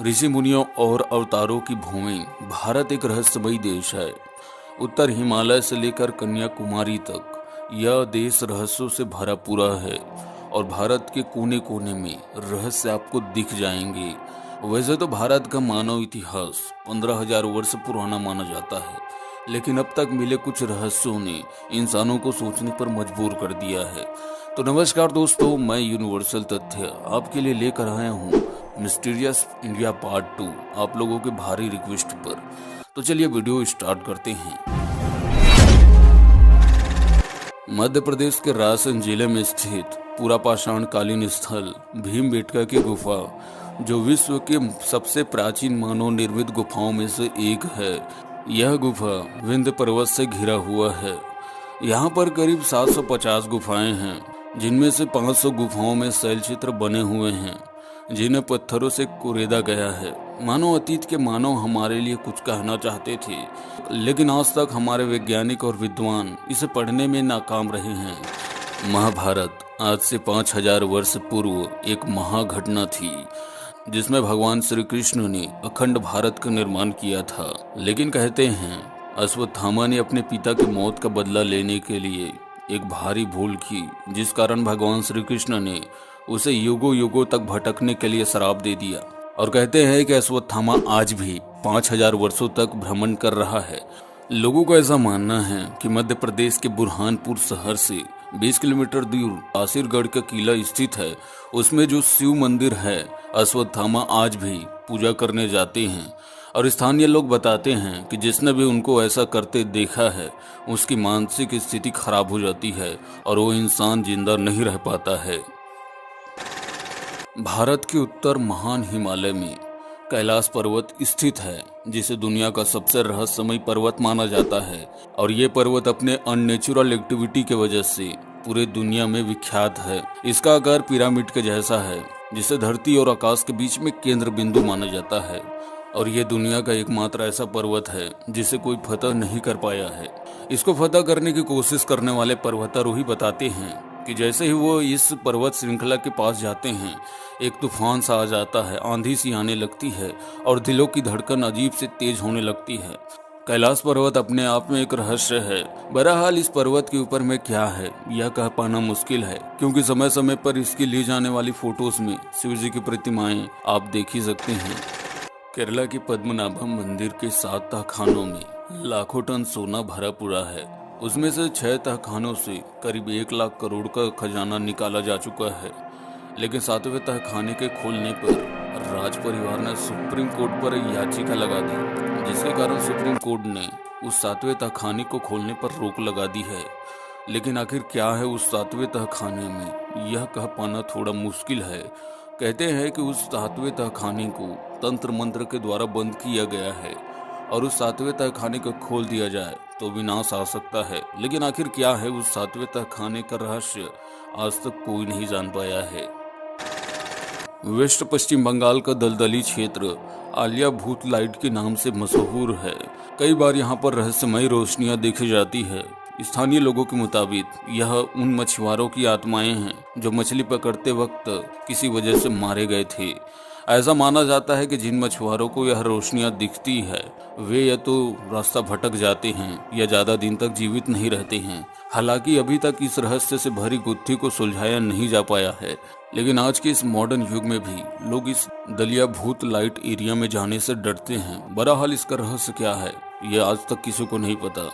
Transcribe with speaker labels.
Speaker 1: ऋषि मुनियों और अवतारों की भूमि भारत एक रहस्यमयी देश है। उत्तर हिमालय से लेकर कन्याकुमारी तक यह देश रहस्यों से भरा पूरा है और भारत के कोने कोने में रहस्य आपको दिख जाएंगे। वैसे तो भारत का मानव इतिहास 15,000 वर्ष पुराना माना जाता है, लेकिन अब तक मिले कुछ रहस्यों ने इंसानों को सोचने पर मजबूर कर दिया है। तो नमस्कार दोस्तों, मैं यूनिवर्सल तथ्य आपके लिए लेकर आया हूँ मिस्टीरियस इंडिया पार्ट 2 आप लोगों के भारी रिक्वेस्ट पर। तो चलिए वीडियो स्टार्ट करते हैं। मध्य प्रदेश के रायसेन जिले में स्थित पुरापाषाण कालीन स्थल भीमबेटका की गुफा, जो विश्व के सबसे प्राचीन मानव निर्मित गुफाओं में से एक है। यह गुफा विंध्य पर्वत से घिरा हुआ है। यहाँ पर करीब 750 गुफाएं हैं, जिनमें से 500 गुफाओं में शैलचित्र बने हुए हैं, जिन्हें पत्थरों से कुरेदा गया है। मानो अतीत के मानव हमारे लिए कुछ कहना चाहते थे, लेकिन आज तक हमारे वैज्ञानिक और विद्वान इसे पढ़ने में नाकाम रहे हैं। महाभारत आज से 5000 वर्ष पूर्व एक महाघटना थी, जिसमें भगवान श्री कृष्ण ने अखंड भारत का निर्माण किया था। लेकिन कहते हैं अश्वत्थामा ने अपने पिता की मौत का बदला लेने के लिए एक भारी भूल की, जिस कारण भगवान श्री कृष्ण ने उसे युगों युगों तक भटकने के लिए श्राप दे दिया। और कहते हैं कि अश्वत्थामा आज भी 5000 वर्षों तक भ्रमण कर रहा है। लोगों का ऐसा मानना है कि मध्य प्रदेश के बुरहानपुर शहर से 20 किलोमीटर दूर आसिरगढ़ का किला स्थित है। उसमें जो शिव मंदिर है, अश्वत्थामा आज भी पूजा करने जाते हैं। और स्थानीय लोग बताते हैं कि जिसने भी उनको ऐसा करते देखा है, उसकी मानसिक स्थिति खराब हो जाती है और वो इंसान जिंदा नहीं रह पाता है। भारत के उत्तर महान हिमालय में कैलाश पर्वत स्थित है, जिसे दुनिया का सबसे रहस्यमयी पर्वत माना जाता है। और ये पर्वत अपने अननेचुरल एक्टिविटी के वजह से पूरे दुनिया में विख्यात है। इसका आकार पिरामिड के जैसा है, जिसे धरती और आकाश के बीच में केंद्र बिंदु माना जाता है। और ये दुनिया का एकमात्र ऐसा पर्वत है जिसे कोई फतह नहीं कर पाया है। इसको फतह करने की कोशिश करने वाले पर्वतारोही बताते हैं कि जैसे ही वो इस पर्वत श्रृंखला के पास जाते हैं, एक तूफान सा आ जाता है, आंधी सी आने लगती है और दिलों की धड़कन अजीब से तेज होने लगती है। कैलाश पर्वत अपने आप में एक रहस्य है। बहरहाल इस पर्वत के ऊपर में क्या है, यह कह पाना मुश्किल है, क्योंकि समय समय पर इसकी ली जाने वाली फोटोज में शिव जी की प्रतिमाएं आप देख ही सकते हैं। केरला की पद्मनाभम मंदिर के 7 तहखानों में लाखों टन सोना भरा पूरा है। उसमें से 6 तहखानों से करीब 1 लाख करोड़ का खजाना निकाला जा चुका है। लेकिन 7वें तहखाने के खोलने पर राज परिवार ने सुप्रीम कोर्ट पर याचिका लगा दी, जिसके कारण सुप्रीम कोर्ट ने उस 7वें तहखाने को खोलने पर रोक लगा दी है। लेकिन आखिर क्या है उस 7वें तहखाने में, यह कह पाना थोड़ा मुश्किल है। कहते हैं कि उस 7वें तहखाने को तंत्र मंत्र के द्वारा बंद किया गया है, और उस 7वें तहखाने को खोल दिया जाए तो विनाश आ सकता है। लेकिन आखिर क्या है उस 7वें तहखाने का रहस्य, आज तक कोई नहीं जान पाया है। वेस्ट पश्चिम बंगाल का दलदली क्षेत्र आलिया भूत लाइट के नाम से मशहूर है। कई बार यहाँ पर रहस्यमयी रोशनियां देखी जाती है। स्थानीय लोगों के मुताबिक यह उन मछुआरों की आत्माएं हैं जो मछली पकड़ते वक्त किसी वजह से मारे गए थे। ऐसा माना जाता है कि जिन मछुआरों को यह रोशनियां दिखती है, वे या तो रास्ता भटक जाते हैं या ज्यादा दिन तक जीवित नहीं रहते हैं। हालांकि अभी तक इस रहस्य से भरी गुत्थी को सुलझाया नहीं जा पाया है। लेकिन आज के इस मॉडर्न युग में भी लोग इस दलिया भूत लाइट एरिया में जाने से डरते हैं। बहरहाल इसका रहस्य क्या है, यह आज तक किसी को नहीं पता।